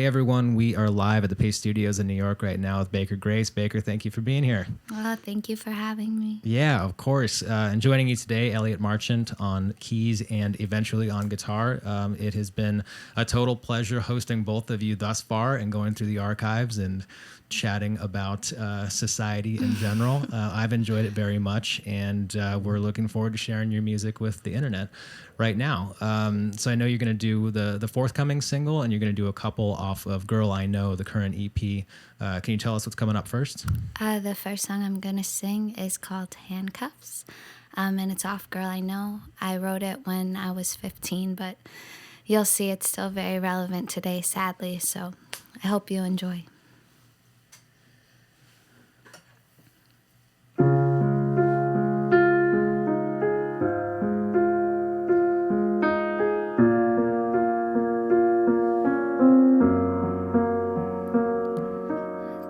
Hey everyone, we are live at the Paste Studios in New York right now with Baker Grace. Baker, thank you for being here. Thank you for having me. Yeah, of course. And joining you today, Elliot Marchant on keys and eventually on guitar. It has been a total pleasure hosting both of you thus far and going through the archives and chatting about society in general. I've enjoyed it very much, and we're looking forward to sharing your music with the internet right now. So I know you're going to do the forthcoming single, and you're going to do a couple off of Girl I Know, the current EP. Can you tell us what's coming up first? The first song I'm going to sing is called Handcuffs, and it's off Girl I Know. I wrote it when I was 15, but you'll see it's still very relevant today, sadly, so I hope you enjoy.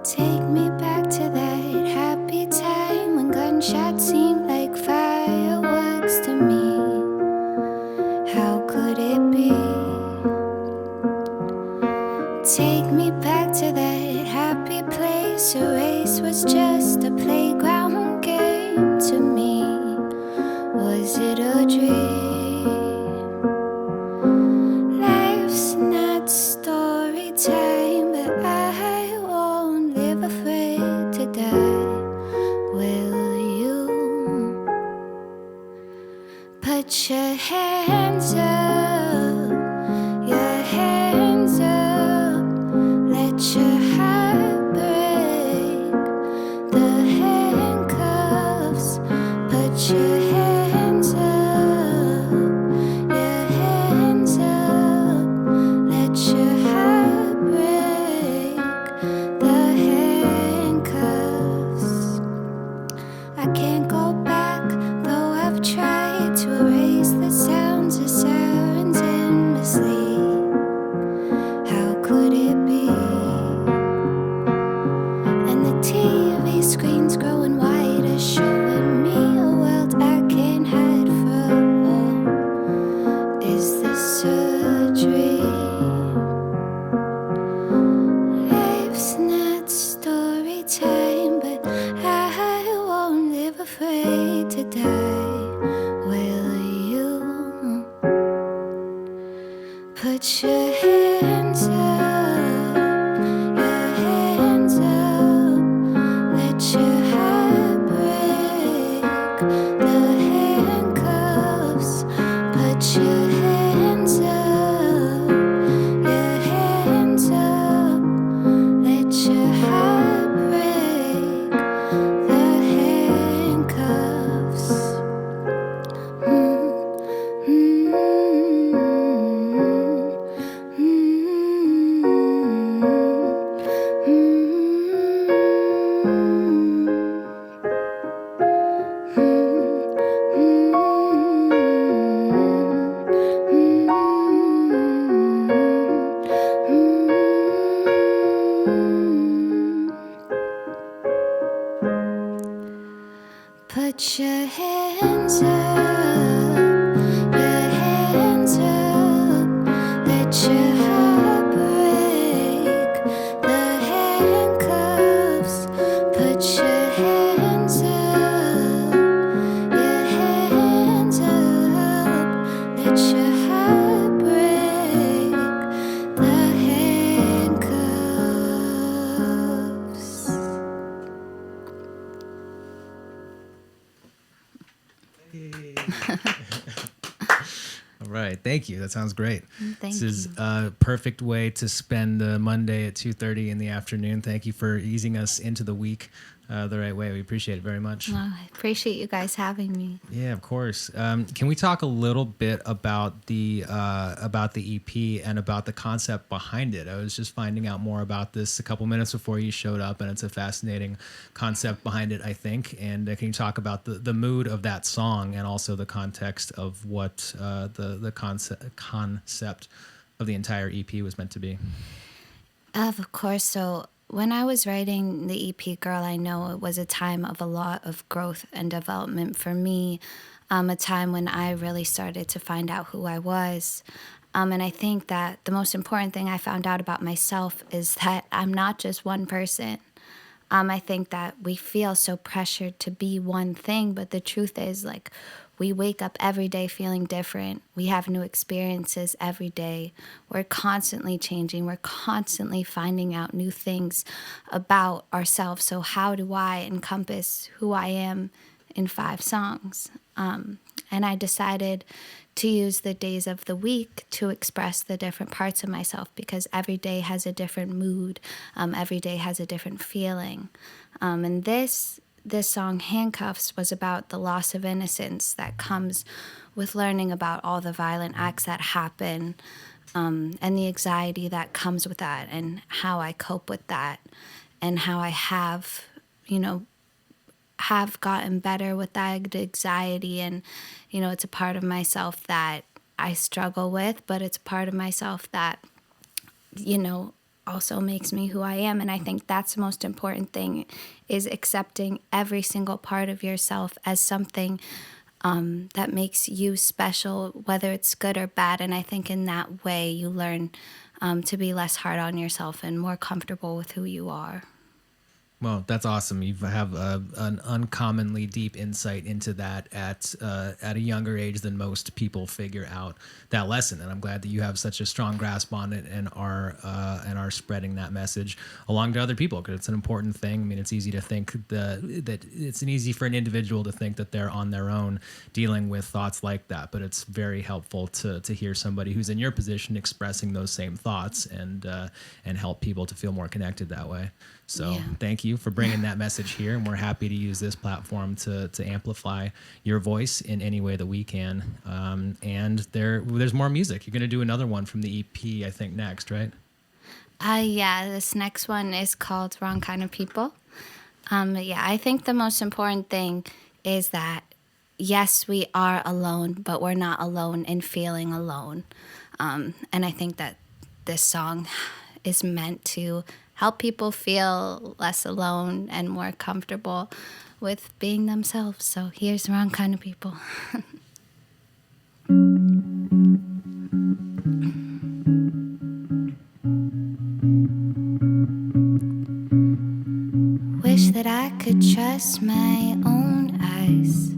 Take me back to that happy time when gunshots seemed like fireworks to me. How could it be? Take me back to that happy place. A race was just a playground game to me. Was it a dream? Life's not story time, but I won't live afraid to die. Will you? Put your hands up, your hands up. Let your heart break the handcuffs. Put your hands up, your hands up. Let your heart break the handcuffs. I can't go back, though I've tried to erase the sounds of sirens endlessly. How could it be? And the TV screen's growing wider, showing me a world I can't hide from. Is this a dream? Life's not story time, but I won't live afraid to die. Will you? Put your hands up, your hands up. Let your heart break the handcuffs. Put your hands up, your hands up. Let your heart break the handcuffs. Put your hands up, your hands up. Let your heart break the handcuffs. Put your hands up, your hands up. Let your heart break the handcuffs. All right, thank you. That sounds great. Thank This is you. a perfect way to spend the Monday at 2:30 in the afternoon. Thank you for easing us into the week the right way. We appreciate it very much. Well, I appreciate you guys having me. Yeah, of course. Can we talk a little bit about the EP and about the concept behind it? I was just finding out more about this a couple minutes before you showed up, and it's a fascinating concept behind it, I think. And can you talk about the mood of that song and also the context of what the concept of the entire EP was meant to be? Of course. So when I was writing the EP Girl I Know, it was a time of a lot of growth and development for me, a time when I really started to find out who I was. And I think that the most important thing I found out about myself is that I'm not just one person. I think that we feel so pressured to be one thing, but the truth is, like, we wake up every day feeling different. We have new experiences every day. We're constantly changing. We're constantly finding out new things about ourselves. So how do I encompass who I am in 5 songs? And I decided to use the days of the week to express the different parts of myself, because every day has a different mood. Every day has a different feeling. And this song, Handcuffs, was about the loss of innocence that comes with learning about all the violent acts that happen, and the anxiety that comes with that, and how I cope with that, and how I have gotten better with that anxiety. And it's a part of myself that I struggle with, but it's a part of myself that also makes me who I am. And I think that's the most important thing, is accepting every single part of yourself as something that makes you special, whether it's good or bad. And I think in that way you learn to be less hard on yourself and more comfortable with who you are. Well, that's awesome. You have an uncommonly deep insight into that at a younger age than most people figure out that lesson, and I'm glad that you have such a strong grasp on it and are spreading that message along to other people, because it's an important thing. I mean, it's easy to think that it's easy for an individual to think that they're on their own dealing with thoughts like that, but it's very helpful to hear somebody who's in your position expressing those same thoughts and help people to feel more connected that way. So Thank you for bringing that message here, and we're happy to use this platform to amplify your voice in any way that we can. And there's more music. You're going to do another one from the EP, I think, next, right? This next one is called Wrong Kind of People. I think the most important thing is that, yes, we are alone, but we're not alone in feeling alone. And I think that this song is meant to help people feel less alone and more comfortable with being themselves. So here's The Wrong Kind of People. Wish that I could trust my own eyes.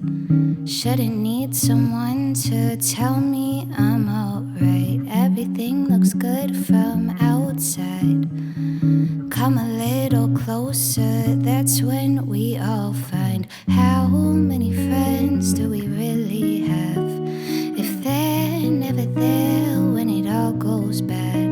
Shouldn't need someone to tell me I'm alright. Everything looks good from outside. Come a little closer, that's when we all find how many friends do we really have. If they're never there when it all goes bad,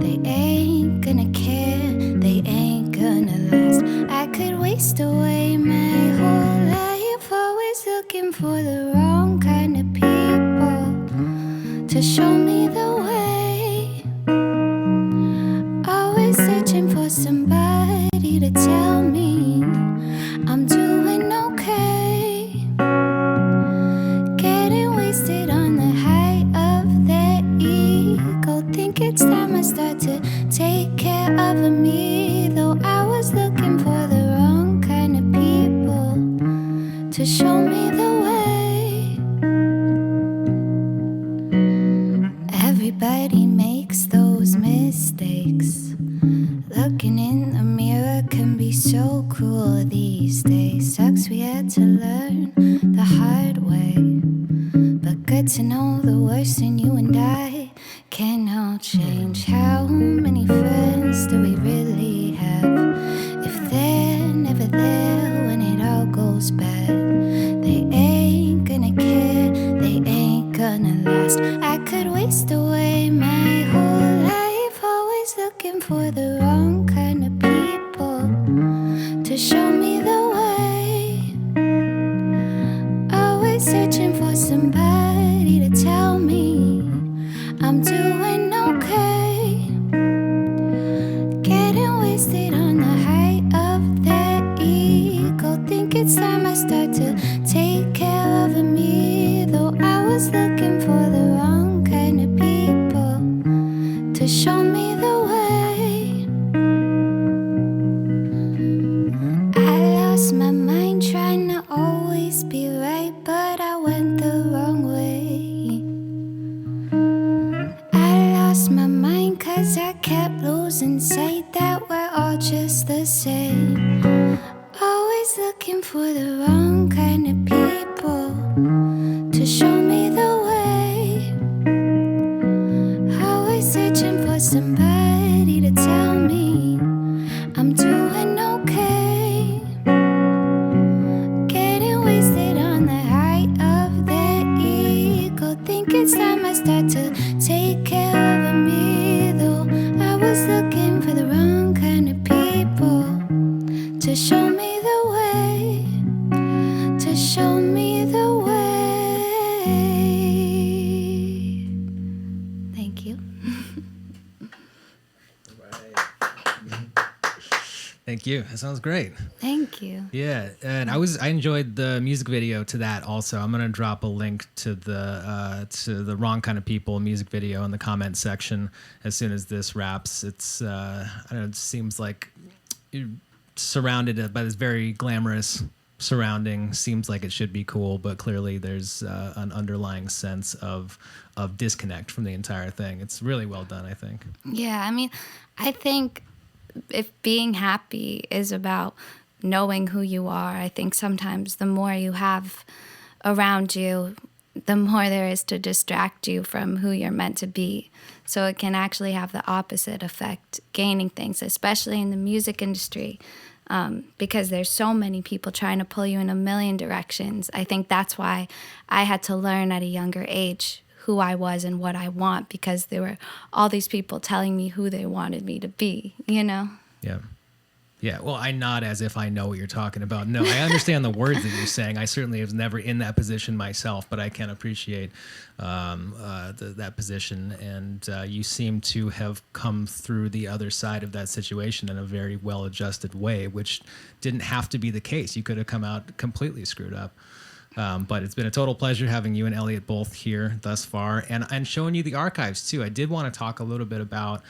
they ain't gonna care, they ain't gonna last. I could waste away my whole life always looking for the wrong kind of people to show me the way. Always searching for somebody to tell me I'm doing okay. Getting wasted on the height of their ego. Think it's time I start to take care of me. Though I was looking for the wrong kind of people to show me the way. Everybody makes those mistakes. Looking in the mirror can be so cruel these days. Sucks we had to learn the hard way, but good to know the worst in you and I can all change. How many friends do we really have? If they're never there when it all goes bad, they ain't gonna care, they ain't gonna last. I could waste away my whole life always looking for the wrong kind of people to show me the way. Always searching for somebody to tell me I'm doing okay. Getting wasted on the height of their ego. Think it's time I start to take care of me. Though I was looking for the wrong kind of people to show me the way. I lost my mind trying to always be right, but I went the wrong way. kept losing sight that we're all just the same. Always looking for the wrong kind of people to show me the way. Always searching for somebody to tell me I'm doing okay. Getting wasted on the height of their ego. Think it's time I start to take care of me, though. I was looking for the wrong kind of people to show me the way, to show me the way. Thank you. Thank you. That sounds great. Thank you. Yeah, and I enjoyed the music video to that also. I'm gonna drop a link to the Wrong Kind of People music video in the comment section as soon as this wraps. It's I don't know, it seems like you're surrounded by this very glamorous surrounding. Seems like it should be cool, but clearly there's an underlying sense of disconnect from the entire thing. It's really well done, I think. Yeah, I mean, I think if being happy is about knowing who you are, I think sometimes the more you have around you, the more there is to distract you from who you're meant to be. So it can actually have the opposite effect, gaining things, especially in the music industry, because there's so many people trying to pull you in a million directions. I think that's why I had to learn at a younger age who I was and what I want, because there were all these people telling me who they wanted me to be, you know? Yeah. Yeah, well, I nod as if I know what you're talking about. No, I understand the words that you're saying. I certainly was never in that position myself, but I can appreciate that position. And you seem to have come through the other side of that situation in a very well-adjusted way, which didn't have to be the case. You could have come out completely screwed up. But it's been a total pleasure having you and Elliot both here thus far, and showing you the archives too. I did want to talk a little bit about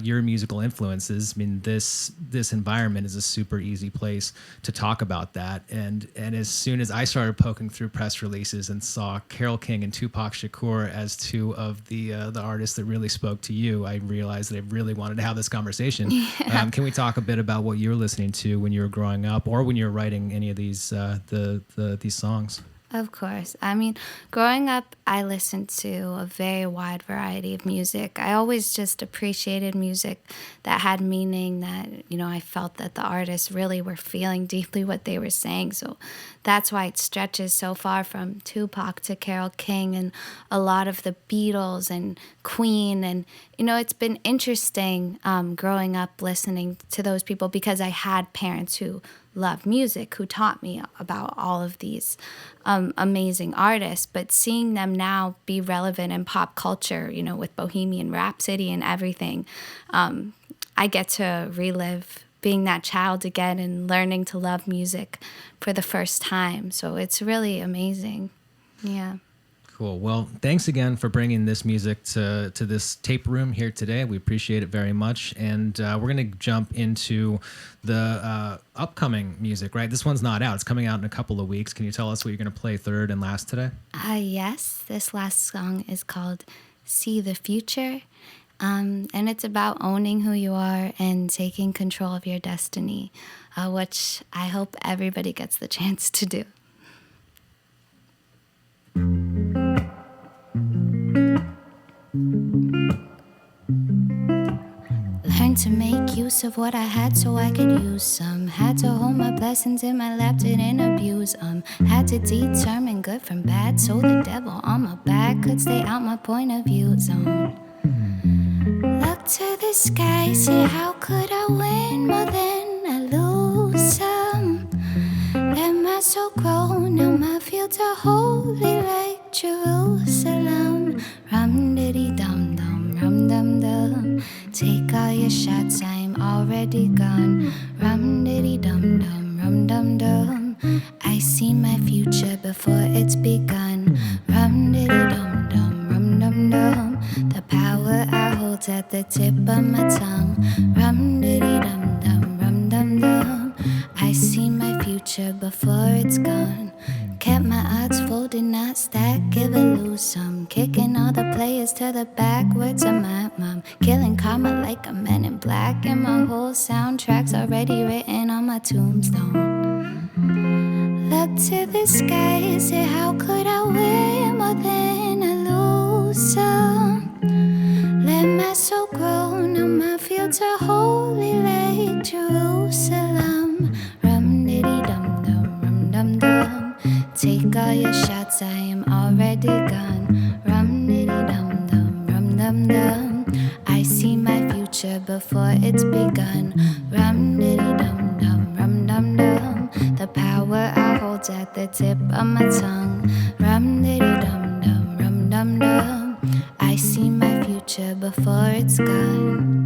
your musical influences. I mean, this environment is a super easy place to talk about that. And as soon as I started poking through press releases and saw Carole King and Tupac Shakur as two of the artists that really spoke to you, I realized that I really wanted to have this conversation. Yeah. Can we talk a bit about what you were listening to when you were growing up, or when you were writing any of these these songs? Of course. I mean, growing up, I listened to a very wide variety of music. I always just appreciated music that had meaning, that, you know, I felt that the artists really were feeling deeply what they were saying. So that's why it stretches so far from Tupac to Carole King and a lot of the Beatles and Queen. And, you know, it's been interesting growing up listening to those people, because I had parents who loved music, who taught me about all of these amazing artists. But seeing them now be relevant in pop culture, you know, with Bohemian Rhapsody and everything, I get to relive being that child again and learning to love music for the first time. So it's really amazing. Yeah. Cool. Well, thanks again for bringing this music to this tape room here today. We appreciate it very much. And we're going to jump into the upcoming music, right? This one's not out. It's coming out in a couple of weeks. Can you tell us what you're going to play third and last today? Yes. This last song is called See the Future. And it's about owning who you are and taking control of your destiny, which I hope everybody gets the chance to do. Learned to make use of what I had so I could use some. Had to hold my blessings in my lap, didn't abuse Had to determine good from bad, so the devil on my back could stay out my point of view zone. Look to the sky, say how could I win more than I lose some? Let my soul grow, now my fields are holy like Jerusalem. Rum-diddy-dum-dum, rum-dum-dum. Take all your shots, I'm already gone. Rum-diddy-dum-dum, rum-dum-dum. I see my future before it's begun. Rum-diddy-dum-dum, rum-dum-dum. The power I hold at the tip of my tongue. Rum-diddy-dum-dum, rum-dum-dum. I see my future before it's gone. Kept my odds folded, not not stack, give it loose some. Kicking all the players to the backwards of my mom. Killing karma like a man in black. And my whole soundtrack's already written on my tombstone. Look to the sky, say how could I win more than I lose some? Let my soul grow, now my fields are holy like Jerusalem. Rum diddy dum dum, rum dum dum. Take all your shots, I am already gone. Rum diddy dum dum, rum dum dum. I see my future before it's begun. Rum diddy dum dum, rum dum dum. The power I hold at the tip of my tongue. Rum diddy dum dum, rum dum dum. I see my future before it's gone.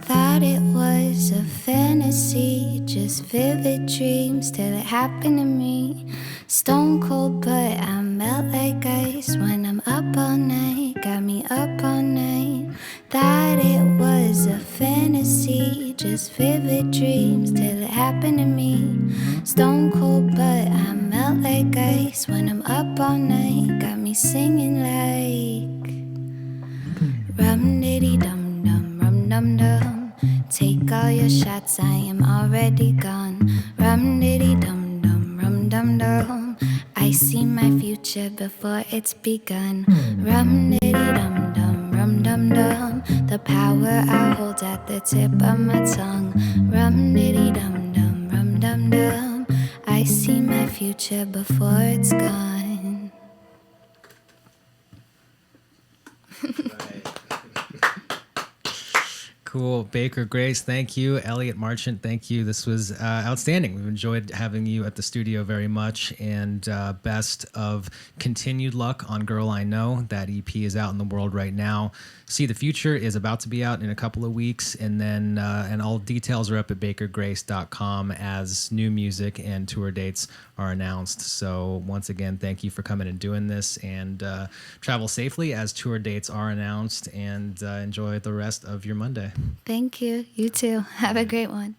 Thought it was a fantasy, just vivid dreams till it happened to me. Stone cold, but I melt like ice when I'm up all night. Got me up all night. Thought it was a fantasy, just vivid dreams till it happened to me. Stone cold, but I melt like ice when I'm up all night. Got me singing like rum diddy dum dum, rum dum dum. Take all your shots, I am already gone. Rum diddy dum dum, rum dum dum. I see my future before it's begun. Rum diddy dum dum, rum dum dum. The power I hold at the tip of my tongue. Rum diddy dum dum, rum dum dum. I see my future before it's gone. Cool. Baker Grace, thank you. Elliot Marchant, thank you. This was outstanding. We've enjoyed having you at the studio very much, and best of continued luck on Girl I Know. That EP is out in the world right now. See the Future is about to be out in a couple of weeks, and then and all details are up at bakergrace.com as new music and tour dates are announced. So once again, thank you for coming and doing this, and travel safely as tour dates are announced, and enjoy the rest of your Monday. Thank you. You too. Have a great one.